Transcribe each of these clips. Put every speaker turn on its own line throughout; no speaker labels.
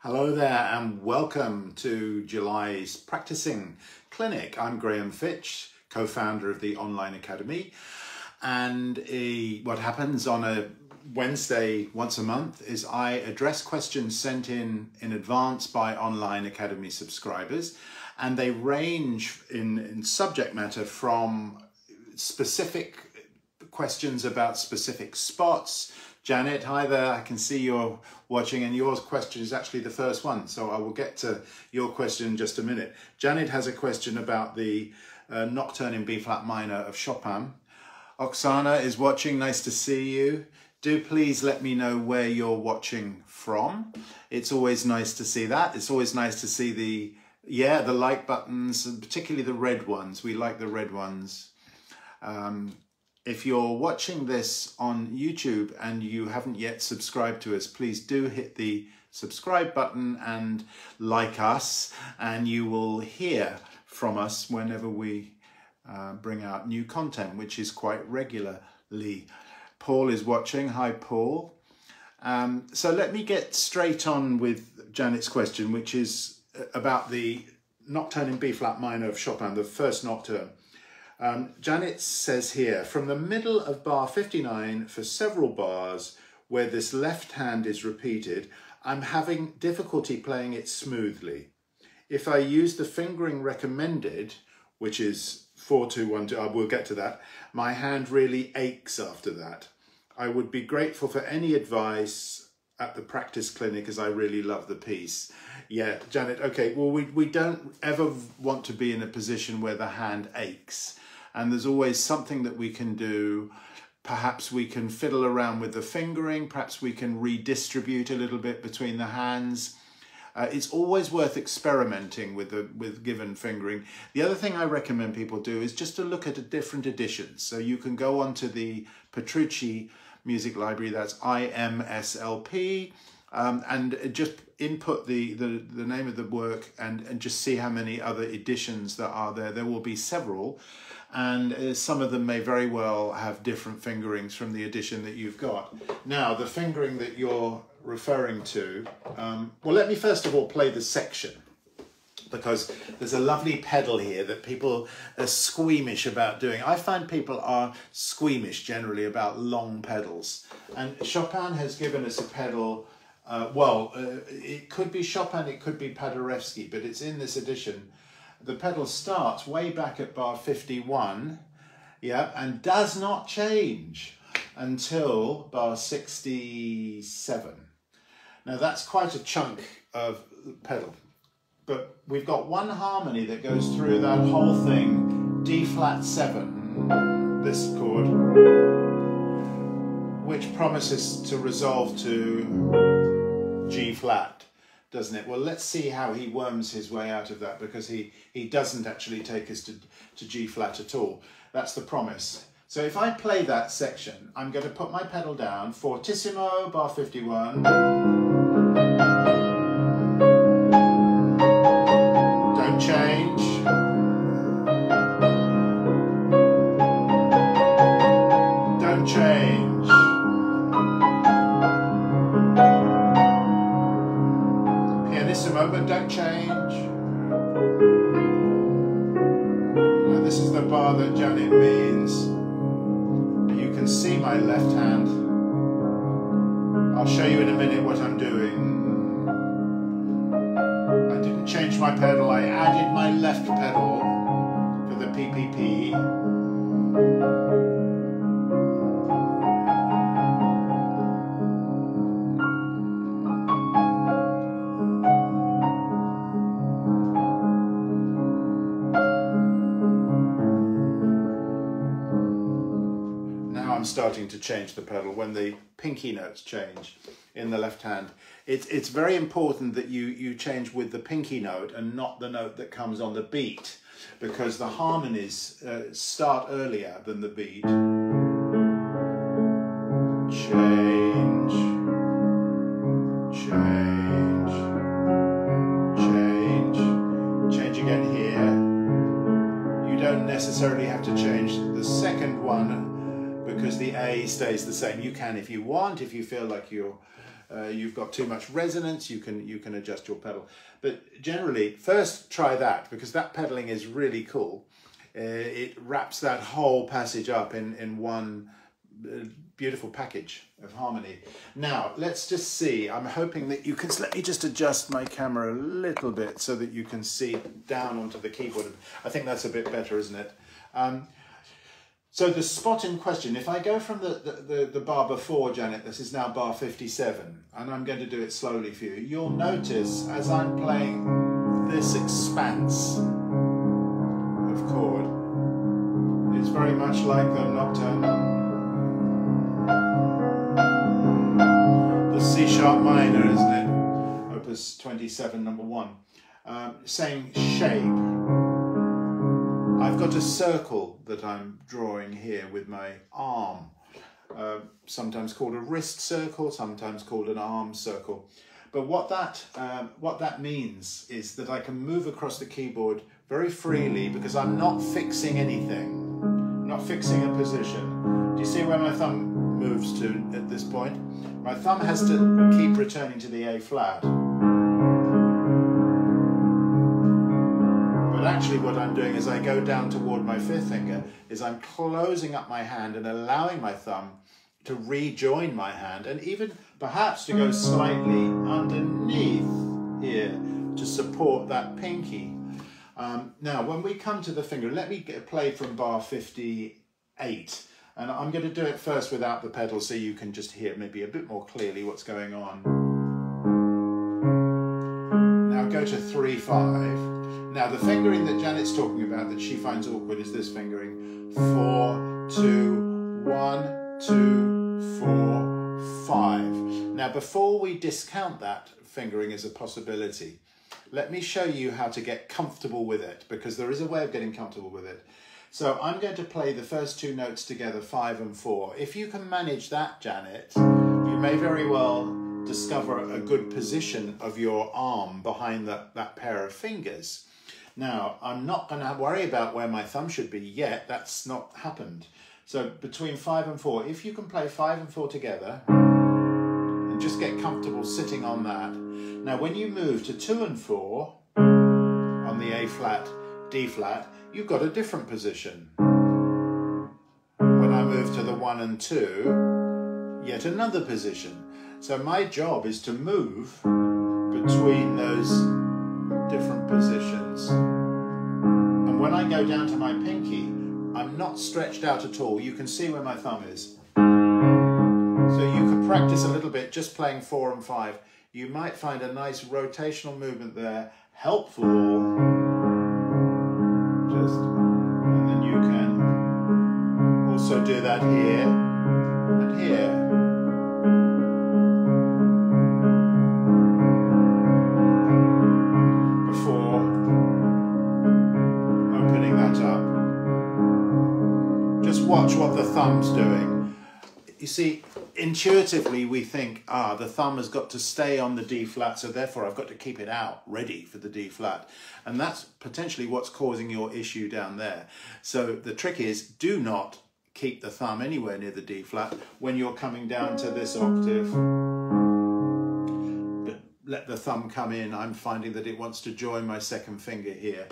Hello there and welcome to July's practicing clinic. I'm Graham Fitch, co-founder of the Online Academy, and what happens on a Wednesday once a month is I address questions sent in advance by Online Academy subscribers, and they range in subject matter from specific questions about specific spots. Janet, hi there, I can see you're watching and your question is actually the first one, so I will get to your question in just a minute. Janet has a question about the Nocturne in B-flat minor of Chopin. Oksana is watching, nice to see you. Do please let me know where you're watching from. It's always nice to see that. It's always nice to see the like buttons, and particularly the red ones. We like the red ones. If you're watching this on YouTube and you haven't yet subscribed to us, please do hit the subscribe button and like us, and you will hear from us whenever we bring out new content, which is quite regularly. Paul is watching. Hi, Paul. So let me get straight on with Janet's question, which is about the Nocturne in B-flat minor of Chopin, the first Nocturne. Janet says here, from the middle of bar 59 for several bars where this left hand is repeated, I'm having difficulty playing it smoothly. If I use the fingering recommended, which is 4-2-1-2, we'll get to that, my hand really aches after that. I would be grateful for any advice at the practice clinic as I really love the piece. Yeah, Janet, okay, well, we don't ever want to be in a position where the hand aches. And there's always something that we can do. Perhaps we can fiddle around with the fingering. Perhaps we can redistribute a little bit between the hands. It's always worth experimenting with given fingering. The other thing I recommend people do is just to look at different editions. So you can go onto the Petrucci Music Library, that's IMSLP, and just input the name of the work and just see how many other editions there are there. There will be several, and some of them may very well have different fingerings from the edition that you've got. Now, the fingering that you're referring to, well, let me first of all play the section, because there's a lovely pedal here that people are squeamish about doing. I find people are squeamish generally about long pedals, and Chopin has given us a pedal. It could be Chopin, it could be Paderewski, but it's in this edition. The pedal starts way back at bar 51, yeah, and does not change until bar 67. Now that's quite a chunk of pedal, but we've got one harmony that goes through that whole thing, D flat 7, this chord, which promises to resolve to G flat, doesn't it? Well, let's see how he worms his way out of that, because he doesn't actually take us to G flat at all. That's the promise. So if I play that section, I'm going to put my pedal down, fortissimo, bar 51. Don't change. Don't change. But don't change. Now this is the bar that Janet means. You can see my left hand. I'll show you in a minute what I'm doing. I didn't change my pedal, I added my left pedal for the PPP. Starting to change the pedal when the pinky notes change in the left hand. It's very important that you change with the pinky note and not the note that comes on the beat, because the harmonies start earlier than the beat. Change, change, change, change again here. You don't necessarily have to change the second one, because the A stays the same. You can if you want, if you feel like you're you've got too much resonance, you can adjust your pedal. But generally, first try that, because that pedaling is really cool. It wraps that whole passage up in one beautiful package of harmony. Now, let's just see. I'm hoping that you can, let me just adjust my camera a little bit so that you can see down onto the keyboard. I think that's a bit better, isn't it? So the spot in question, if I go from the bar before, Janet, this is now bar 57, and I'm going to do it slowly for you. You'll notice as I'm playing this expanse of chord, it's very much like the Nocturne. The C sharp minor, isn't it? Opus 27, number 1. Same shape. I've got a circle that I'm drawing here with my arm, sometimes called a wrist circle, sometimes called an arm circle. But what that means is that I can move across the keyboard very freely because I'm not fixing anything, I'm not fixing a position. Do you see where my thumb moves to at this point? My thumb has to keep returning to the A flat. But actually what I'm doing as I go down toward my 5th finger is I'm closing up my hand and allowing my thumb to rejoin my hand, and even perhaps to go slightly underneath here to support that pinky. Now when we come to the finger, let me play from bar 58. And I'm going to do it first without the pedal so you can just hear maybe a bit more clearly what's going on. Now go to 3-5. Now the fingering that Janet's talking about that she finds awkward is this fingering. 4, 2, 1, 2, 4, 5. Now before we discount that fingering as a possibility, let me show you how to get comfortable with it, because there is a way of getting comfortable with it. So I'm going to play the first 2 notes together, 5 and 4. If you can manage that, Janet, you may very well discover a good position of your arm behind that pair of fingers. Now, I'm not going to worry about where my thumb should be yet. That's not happened. So between 5 and 4, if you can play 5 and 4 together and just get comfortable sitting on that. Now, when you move to 2 and 4 on the A flat, D flat, you've got a different position. When I move to the 1 and 2, yet another position. So my job is to move between those different positions. And when I go down to my pinky, I'm not stretched out at all. You can see where my thumb is. So you could practice a little bit just playing 4 and 5. You might find a nice rotational movement there, helpful. And then you can also do that here and here. Before opening that up. Just watch what the thumb's doing. You see, intuitively we think, the thumb has got to stay on the D flat, so therefore I've got to keep it out, ready for the D flat. And that's potentially what's causing your issue down there. So the trick is, do not keep the thumb anywhere near the D flat when you're coming down to this octave. But let the thumb come in. I'm finding that it wants to join my 2nd finger here.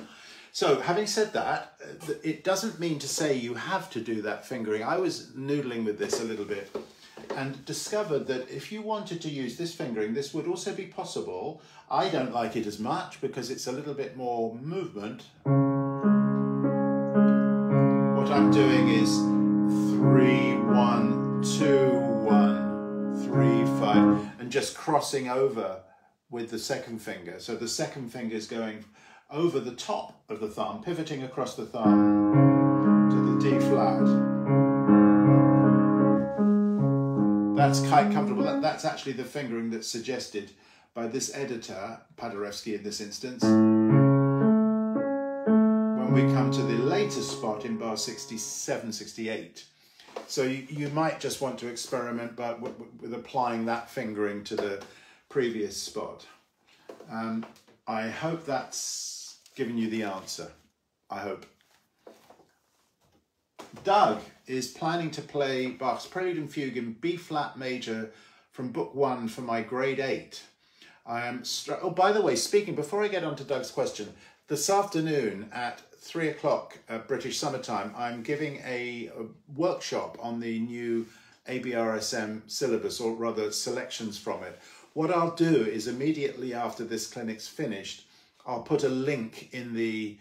So having said that, it doesn't mean to say you have to do that fingering. I was noodling with this a little bit and discovered that if you wanted to use this fingering, this would also be possible. I don't like it as much because it's a little bit more movement. What I'm doing is 3, 1, 2, 1, 3, 5, and just crossing over with the 2nd finger. So the 2nd finger is going over the top of the thumb, pivoting across the thumb to the D flat. That's quite comfortable. That's actually the fingering that's suggested by this editor, Paderewski in this instance. When we come to the later spot in bar 67, 68. So you might just want to experiment with applying that fingering to the previous spot. I hope that's given you the answer. I hope. Doug is planning to play Bach's Prelude and Fugue in B flat major from book 1 for my grade 8. I am oh, by the way, before I get on to Doug's question, this afternoon at 3 o'clock British summertime, I'm giving a workshop on the new ABRSM syllabus, or rather selections from it. What I'll do is immediately after this clinic's finished, I'll put a link in the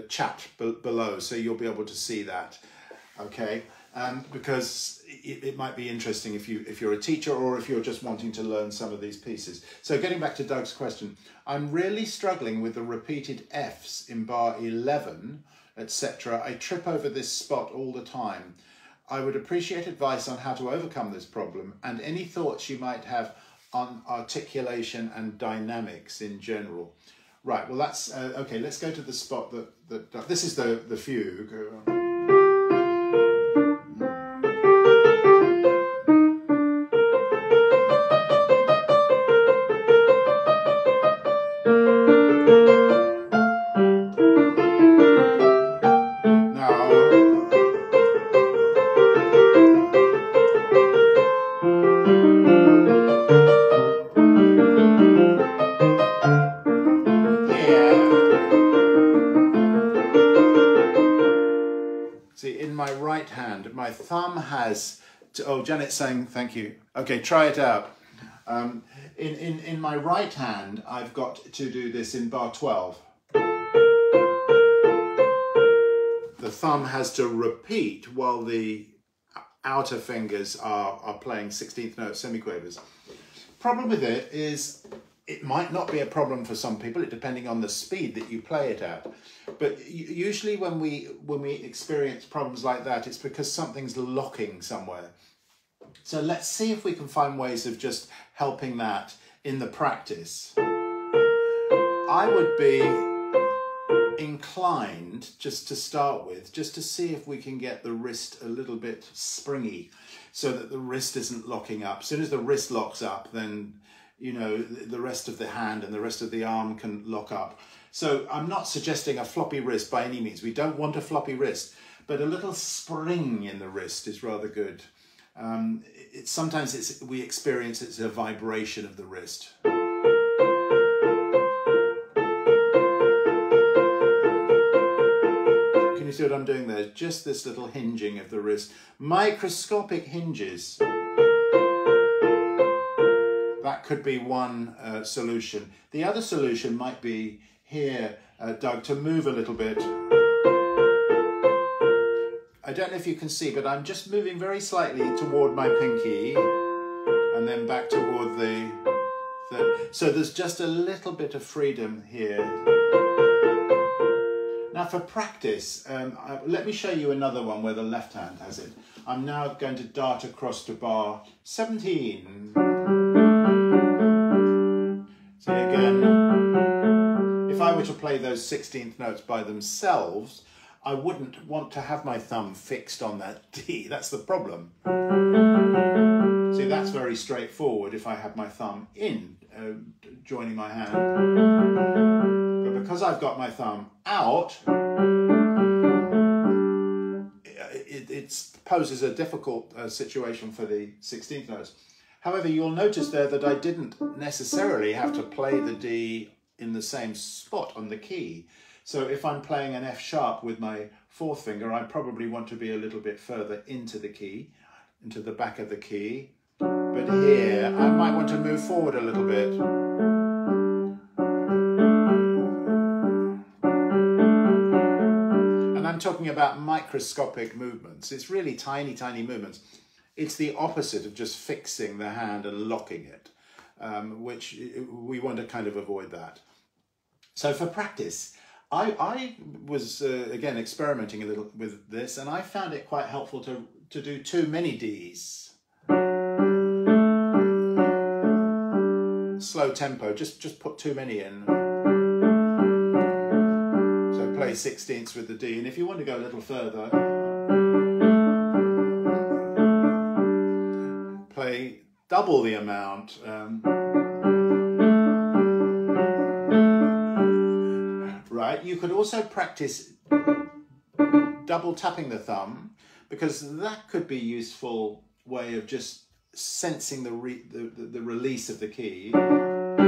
chat below, so you'll be able to see that, okay? Because it might be interesting if you're a teacher, or if you're just wanting to learn some of these pieces. So getting back to Doug's question, I'm really struggling with the repeated Fs in bar 11, etc. I trip over this spot all the time. I would appreciate advice on how to overcome this problem, and any thoughts you might have on articulation and dynamics in general. Right, well that's, okay, let's go to the spot that this is the fugue. My thumb has, oh, Janet's saying thank you. Okay, try it out. In my right hand, I've got to do this in bar 12. The thumb has to repeat while the outer fingers are playing 16th note semiquavers. Problem with it is it might not be a problem for some people, depending on the speed that you play it at. But usually when we experience problems like that, it's because something's locking somewhere. So let's see if we can find ways of just helping that in the practice. I would be inclined, just to start with, just to see if we can get the wrist a little bit springy so that the wrist isn't locking up. As soon as the wrist locks up, then you know, the rest of the hand and the rest of the arm can lock up. So I'm not suggesting a floppy wrist by any means. We don't want a floppy wrist, but a little spring in the wrist is rather good. Sometimes we experience it's a vibration of the wrist. Can you see what I'm doing there? Just this little hinging of the wrist. Microscopic hinges. That could be one solution. The other solution might be here, Doug, to move a little bit. I don't know if you can see, but I'm just moving very slightly toward my pinky and then back toward the third. So there's just a little bit of freedom here. Now for practice, let me show you another one where the left hand has it. I'm now going to dart across to bar 17. So again, if I were to play those 16th notes by themselves, I wouldn't want to have my thumb fixed on that D. That's the problem. See, that's very straightforward if I have my thumb in, joining my hand. But because I've got my thumb out, it poses a difficult situation for the 16th notes. However, you'll notice there that I didn't necessarily have to play the D in the same spot on the key. So if I'm playing an F sharp with my fourth finger, I probably want to be a little bit further into the key, into the back of the key. But here, I might want to move forward a little bit. And I'm talking about microscopic movements. It's really tiny, tiny movements. It's the opposite of just fixing the hand and locking it, which we want to kind of avoid that. So for practice, I was, again, experimenting a little with this, and I found it quite helpful to do too many Ds. Slow tempo, just put too many in. So play 16ths with the D, and if you want to go a little further, play double the amount. Right, you could also practice double tapping the thumb, because that could be a useful way of just sensing the release of the key, or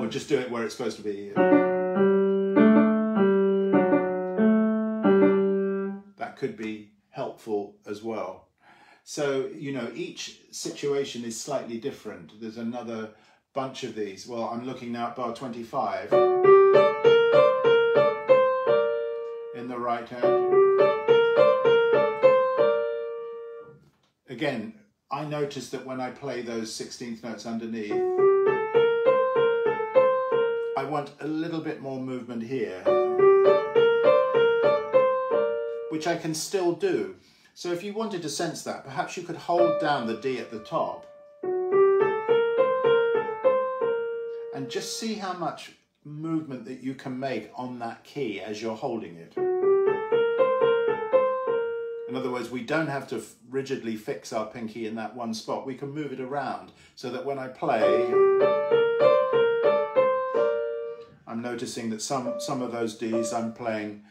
just do it where it's supposed to be. That could be helpful as well. So, you know, each situation is slightly different. There's another bunch of these. Well, I'm looking now at bar 25 in the right hand. Again, I notice that when I play those 16th notes underneath, I want a little bit more movement here, which I can still do. So if you wanted to sense that, perhaps you could hold down the D at the top and just see how much movement that you can make on that key as you're holding it. In other words, we don't have to rigidly fix our pinky in that one spot. We can move it around so that when I play, I'm noticing that some of those Ds I'm playing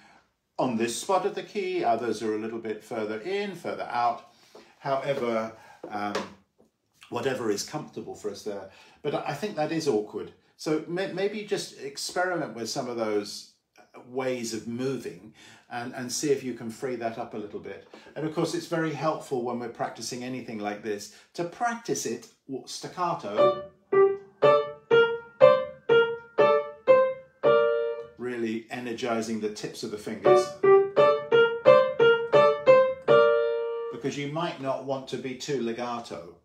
on this spot of the key, others are a little bit further in, further out. However, whatever is comfortable for us there. But I think that is awkward. So maybe just experiment with some of those ways of moving and see if you can free that up a little bit. And of course, it's very helpful when we're practicing anything like this to practice it staccato, really energizing the tips of the fingers, because you might not want to be too legato.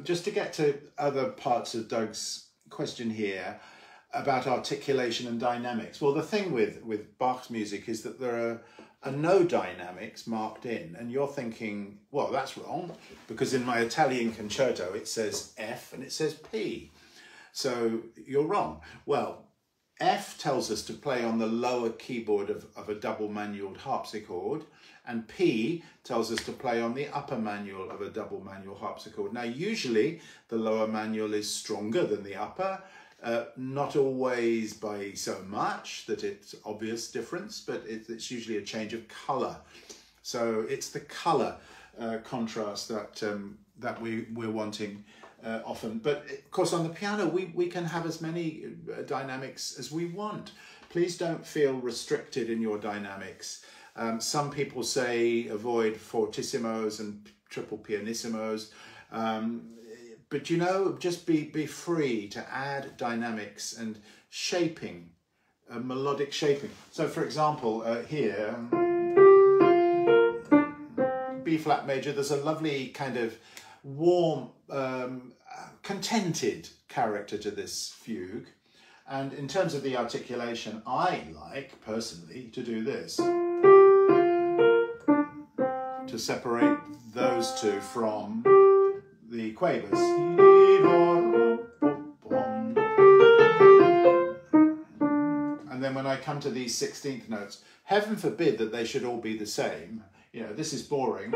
Just to get to other parts of Doug's question here about articulation and dynamics. Well, the thing with Bach's music is that there are no dynamics marked in, and you're thinking, well, that's wrong, because in my Italian concerto it says F and it says P. So you're wrong. Well, F tells us to play on the lower keyboard of a double manualed harpsichord, and P tells us to play on the upper manual of a double manual harpsichord. Now, usually the lower manual is stronger than the upper, not always by so much that it's obvious difference, but it's usually a change of colour. So it's the colour contrast that we're wanting often. But of course, on the piano, we can have as many dynamics as we want. Please don't feel restricted in your dynamics. Some people say avoid fortissimos and triple pianissimos. But you know, just be free to add dynamics and shaping, melodic shaping. So for example, here, B flat major, there's a lovely kind of warm, contented character to this fugue. And in terms of the articulation, I like, personally, to do this, to separate those two from the quavers. And then when I come to these 16th notes, heaven forbid that they should all be the same. You know, this is boring.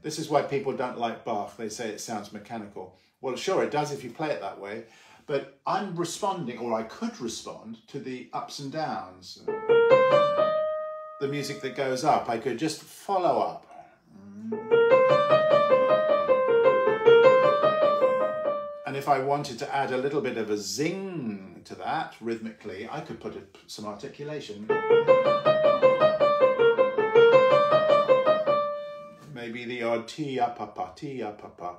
This is why people don't like Bach. They say it sounds mechanical. Well, sure, it does if you play it that way. But I'm responding, or I could respond, to the ups and downs. The music that goes up, I could just follow up. And if I wanted to add a little bit of a zing to that rhythmically, I could put some articulation. Maybe the odd ti-a-pa-pa,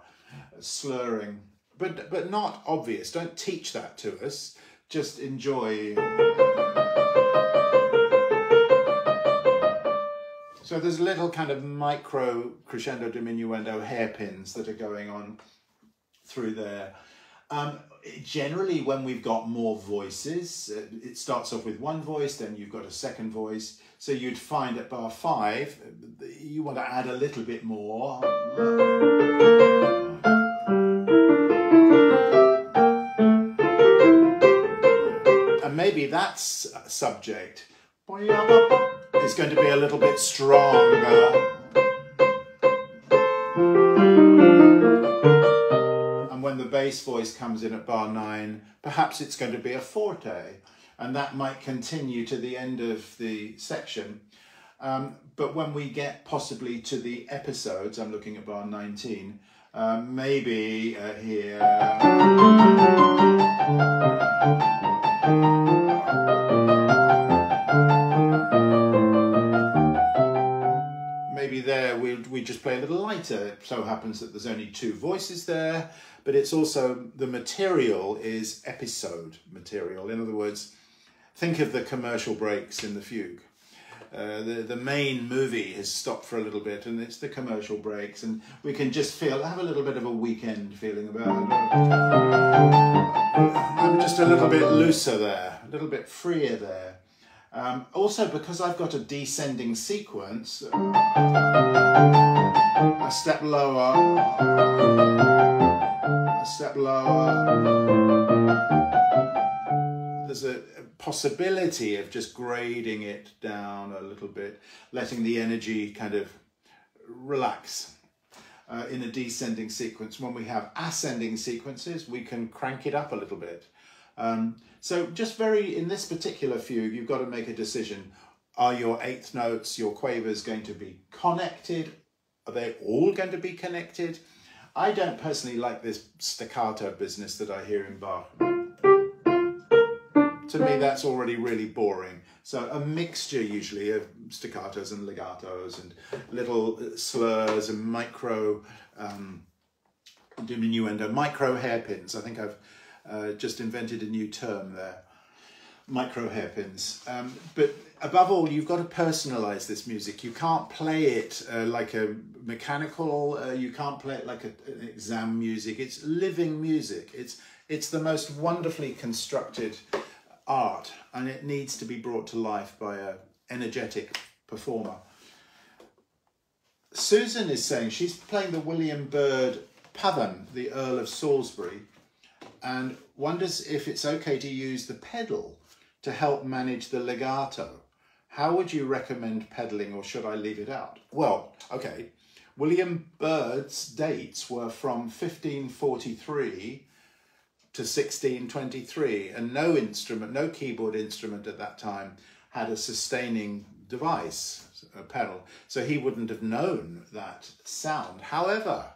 slurring, but not obvious. Don't teach that to us. Just enjoy. So there's little kind of micro crescendo diminuendo hairpins that are going on through there. Generally, when we've got more voices, it starts off with one voice, then you've got a second voice. So you'd find at bar 5, you want to add a little bit more. And maybe that's subject is going to be a little bit stronger. And when the bass voice comes in at bar 9, perhaps it's going to be a forte, and that might continue to the end of the section. But when we get possibly to the episodes, I'm looking at bar 19, maybe here. Maybe there we just play a little lighter. It so happens that there's only 2 voices there, but it's also, the material is episode material. In other words, think of the commercial breaks in the fugue. The main movie has stopped for a little bit, and it's the commercial breaks, and we can just have a little bit of a weekend feeling about it. I'm just a little bit looser there, a little bit freer there. Also, because I've got a descending sequence, a step lower, a step lower. There's a possibility of just grading it down a little bit, letting the energy kind of relax in a descending sequence. When we have ascending sequences, we can crank it up a little bit. So just in this particular fugue, you've got to make a decision. Are your 8th notes, your quavers, going to be connected? Are they all going to be connected? I don't personally like this staccato business that I hear in Bach. To me, that's already really boring. So a mixture usually of staccatos and legatos and little slurs and micro diminuendo, micro hairpins. I think I've just invented a new term there, micro hairpins. But above all, you've got to personalize this music. You can't play it like a mechanical, you can't play it like an exam music. It's living music. It's the most wonderfully constructed art, and it needs to be brought to life by an energetic performer. Susan is saying she's playing the William Byrd Pavan, the Earle of Salisbury, and wonders if it's okay to use the pedal to help manage the legato. How would you recommend pedaling, or should I leave it out? Well, okay, William Byrd's dates were from 1543 to 1623, and no keyboard instrument at that time had a sustaining device, a pedal, so he wouldn't have known that sound. However,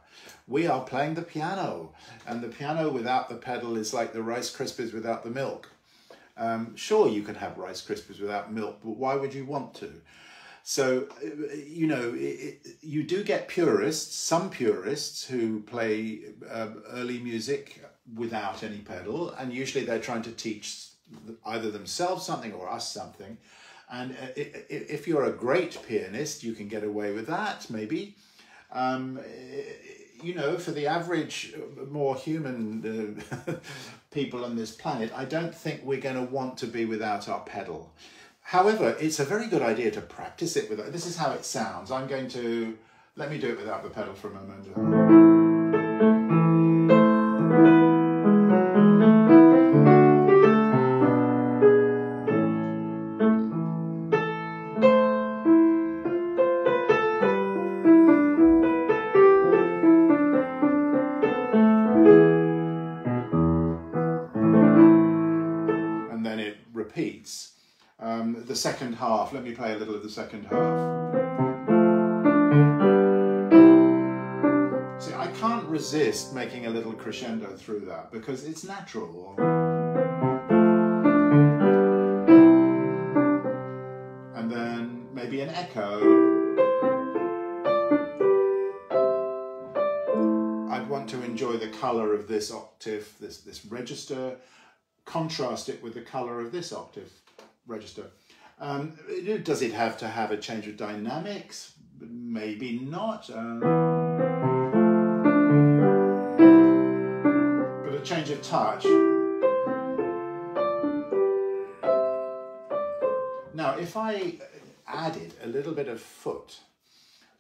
we are playing the piano, and the piano without the pedal is like the Rice Krispies without the milk. Sure, you can have Rice Krispies without milk, but why would you want to? So, you know, you do get purists, some purists who play early music without any pedal, and usually they're trying to teach either themselves something or us something. And if you're a great pianist, you can get away with that, maybe. You know, for the average, more human people on this planet, I don't think we're going to want to be without our pedal. However, it's a very good idea to practice it with it. This is how it sounds. Let me do it without the pedal for a moment. And then it repeats. The second half, let me play a little of the second half. See, I can't resist making a little crescendo through that because it's natural. And then maybe an echo. I'd want to enjoy the color of this octave, this register, contrast it with the color of this octave register. Does it have to have a change of dynamics? Maybe not. But a change of touch. Now, if I added a little bit of foot,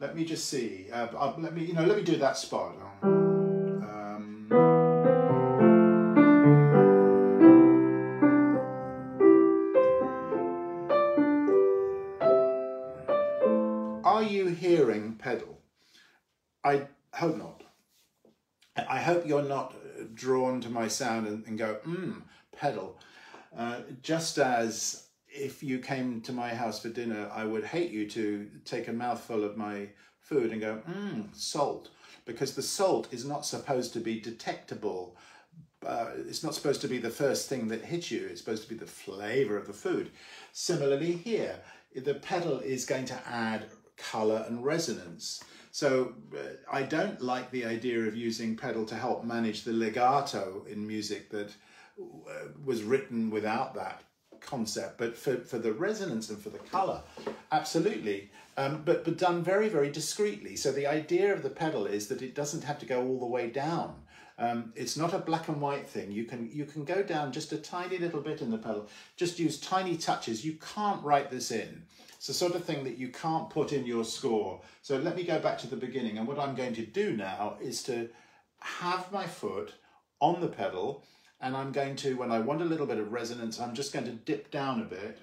let me just see. Let me do that spot. Are you hearing pedal? I hope not. I hope you're not drawn to my sound and go, pedal. Just as if you came to my house for dinner, I would hate you to take a mouthful of my food and go, salt, because the salt is not supposed to be detectable. It's not supposed to be the first thing that hits you. It's supposed to be the flavor of the food. Similarly here, the pedal is going to add color and resonance. So I don't like the idea of using pedal to help manage the legato in music that was written without that concept. But for the resonance and for the color, absolutely. But done very, very discreetly. So the idea of the pedal is that it doesn't have to go all the way down. It's not a black and white thing. You can go down just a tiny little bit in the pedal. Just use tiny touches. You can't write this in. It's the sort of thing that you can't put in your score. So let me go back to the beginning. And what I'm going to do now is to have my foot on the pedal. And I'm going to, when I want a little bit of resonance, I'm just going to dip down a bit.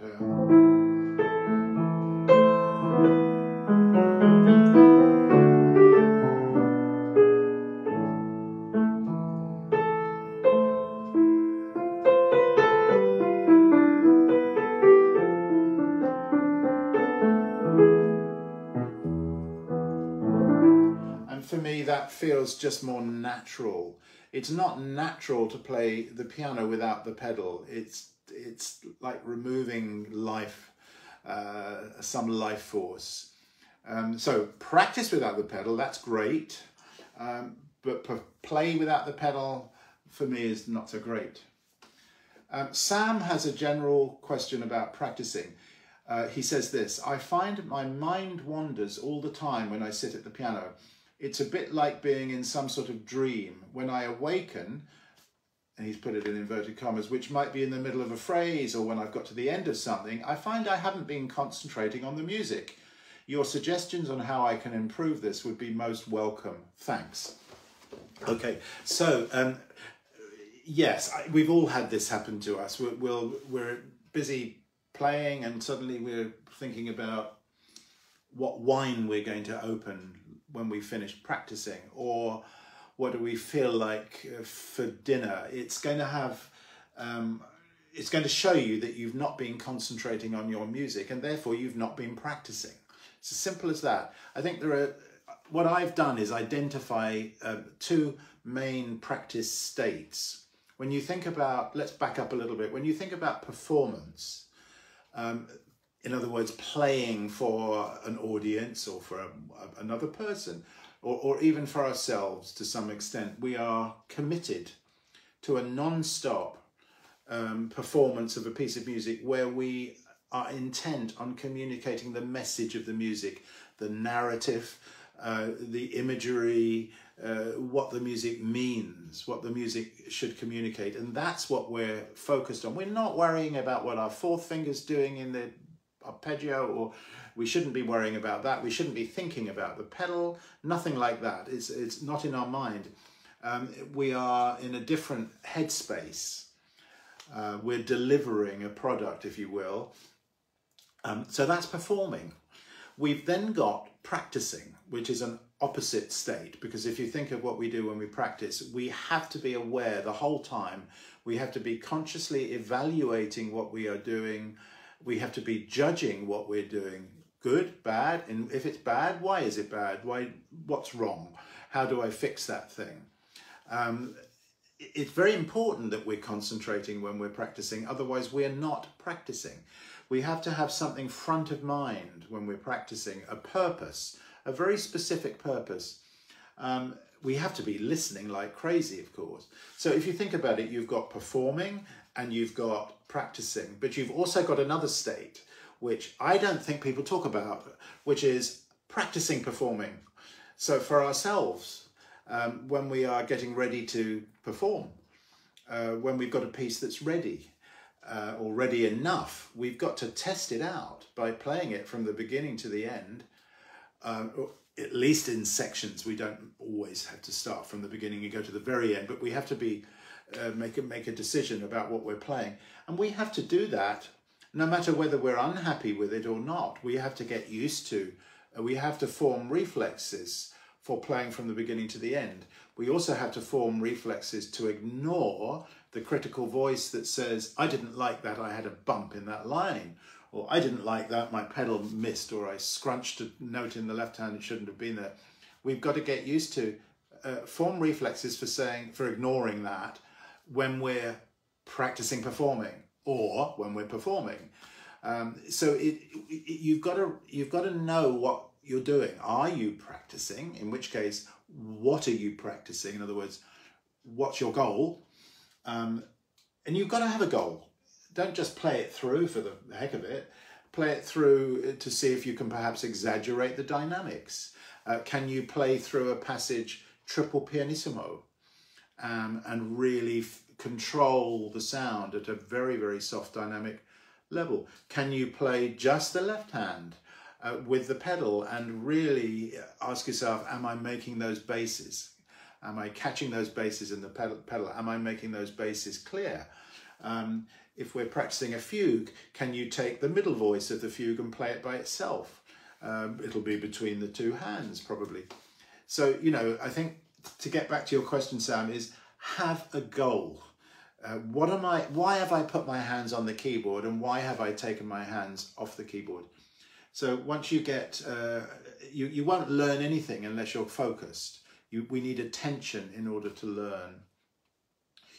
For me, that feels just more natural. It's not natural to play the piano without the pedal. It's like removing life, some life force. So practice without the pedal, that's great. But play without the pedal, for me, is not so great. Sam has a general question about practicing. He says this: I find my mind wanders all the time when I sit at the piano. It's a bit like being in some sort of dream. When I awaken, and he's put it in inverted commas, which might be in the middle of a phrase or when I've got to the end of something, I find I haven't been concentrating on the music. Your suggestions on how I can improve this would be most welcome. Thanks. Okay, so yes, we've all had this happen to us. We're busy playing and suddenly we're thinking about what wine we're going to open when we finish practicing, or what do we feel like for dinner. It's going to have, it's going to show you that you've not been concentrating on your music and therefore you've not been practicing. It's as simple as that. I think what I've done is identify two main practice states. When you think about, let's back up a little bit, when you think about performance, in other words, playing for an audience or for another person, or even for ourselves to some extent, we are committed to a non-stop performance of a piece of music where we are intent on communicating the message of the music, the narrative, the imagery, what the music means, what the music should communicate. And that's what we're focused on. We're not worrying about what our fourth finger's doing in the arpeggio, or we shouldn't be worrying about that. We shouldn't be thinking about the pedal, nothing like that. It's not in our mind. We are in a different headspace. We're delivering a product, if you will. So that's performing. We've then got practicing, which is an opposite state, because if you think of what we do when we practice, we have to be aware the whole time. We have to be consciously evaluating what we are doing. We have to be judging what we're doing, good, bad, and if it's bad, why is it bad? What's wrong? How do I fix that thing? It's very important that we're concentrating when we're practicing, otherwise we're not practicing. We have to have something front of mind when we're practicing, a purpose, a very specific purpose. We have to be listening like crazy, of course. So if you think about it, you've got performing and you've got practicing, but you've also got another state, which I don't think people talk about, which is practicing performing. So for ourselves, when we are getting ready to perform, when we've got a piece that's ready, or ready enough, we've got to test it out by playing it from the beginning to the end, or at least in sections. We don't always have to start from the beginning and go to the very end, but we have to be make a decision about what we're playing. And we have to do that no matter whether we're unhappy with it or not. We have to get used to, we have to form reflexes for playing from the beginning to the end. We also have to form reflexes to ignore the critical voice that says, I didn't like that, I had a bump in that line, or I didn't like that, my pedal missed, or I scrunched a note in the left hand, it shouldn't have been there. We've got to get used to form reflexes for ignoring that when we're practicing performing or when we're performing. So you've got to know what you're doing. Are you practicing? In which case, what are you practicing? In other words, what's your goal? And you've got to have a goal. Don't just play it through for the heck of it. Play it through to see if you can perhaps exaggerate the dynamics. Can you play through a passage triple pianissimo and really control the sound at a very, very soft dynamic level? Can you play just the left hand with the pedal and really ask yourself, am I making those basses? Am I catching those basses in the pedal? Am I making those basses clear? If we're practicing a fugue, can you take the middle voice of the fugue and play it by itself? It'll be between the two hands probably. So, you know, I think to get back to your question, Sam, is have a goal. Why have I put my hands on the keyboard and why have I taken my hands off the keyboard? So once you get, you won't learn anything unless you're focused. We need attention in order to learn.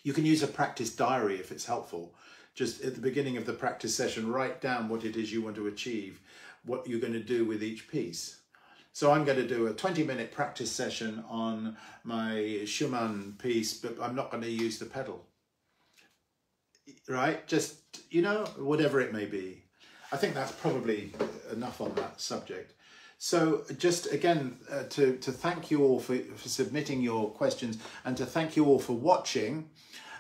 You can use a practice diary if it's helpful. Just at the beginning of the practice session, write down what it is you want to achieve, what you're going to do with each piece. So I'm going to do a 20-minute practice session on my Schumann piece, but I'm not going to use the pedal. Right? Just, you know, whatever it may be. I think that's probably enough on that subject. So just again, to thank you all for submitting your questions and to thank you all for watching.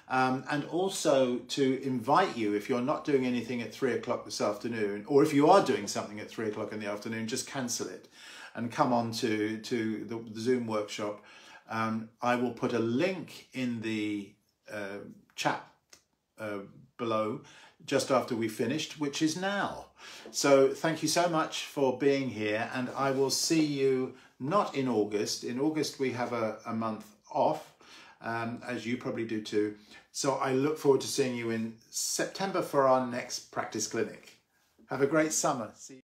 And also to invite you, if you're not doing anything at 3 o'clock this afternoon, or if you are doing something at 3 o'clock in the afternoon, just cancel it and come on to the Zoom workshop. I will put a link in the chat below just after we finished, which is now. So thank you so much for being here, and I will see you not in August. In August we have a month off, as you probably do too. So I look forward to seeing you in September for our next practice clinic. Have a great summer. See you.